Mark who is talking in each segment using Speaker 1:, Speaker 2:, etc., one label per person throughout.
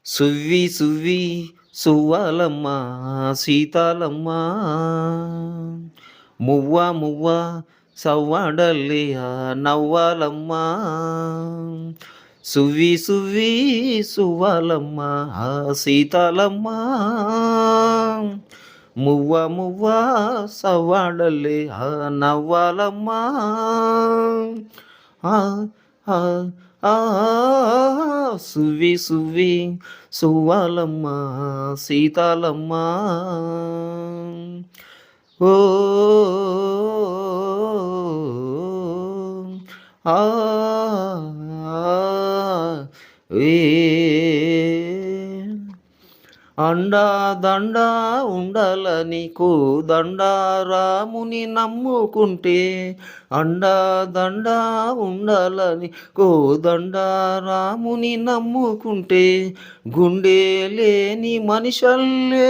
Speaker 1: సువ్వి సువ్వి సువ్వాలమ్మ సీతాలమ్మ మువ్వ మువ్వ సవ్వడల్లే నవ్వాలమ్మ సువ్వి సువ్వి సువ్వాలమ్మ సీతాలమ్మ మువ్వ మువ్వ సవ్వడల్లే నవ్వాలమ్మ ఆ ఆ ఆ సువ్వి సువ్వి సువ్వాలమ్మ సీతాలమ్మ ఓ ఆ ఏ అండా దండా ఉండాలని కోదండా రాముని నమ్ముకుంటే అండా దండా ఉండాలని కోదండా రాముని నమ్ముకుంటే గుండె లేని మనిషల్లే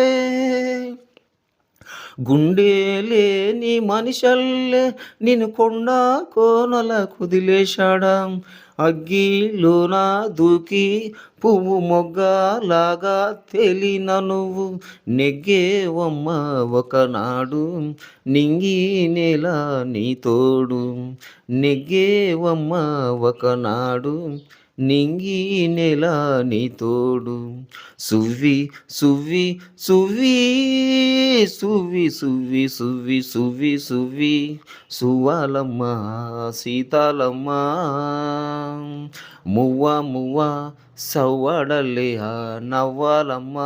Speaker 1: గుండె లేని మనిషల్లే నిన్ను కొండ కోనల కుదిలేశాడా అగ్గిలోన దూకి పువ్వు మొగ్గలాగా తేలిన నువ్వు నెగ్గేవమ్మ ఒకనాడు నింగి నేల నీ తోడు నెగ్గేవమ్మ ఒకనాడు నింగి నేల నీ తోడు సువ్వి సువ్వి సువ్వి సువ్వి సువ్వి సువ్వి సువ్వి సువ్వి సువ్వాలమ్మ సీతాలమ్మ మువ్వ మువ్వ సవ్వడల్లే నవ్వాలమ్మ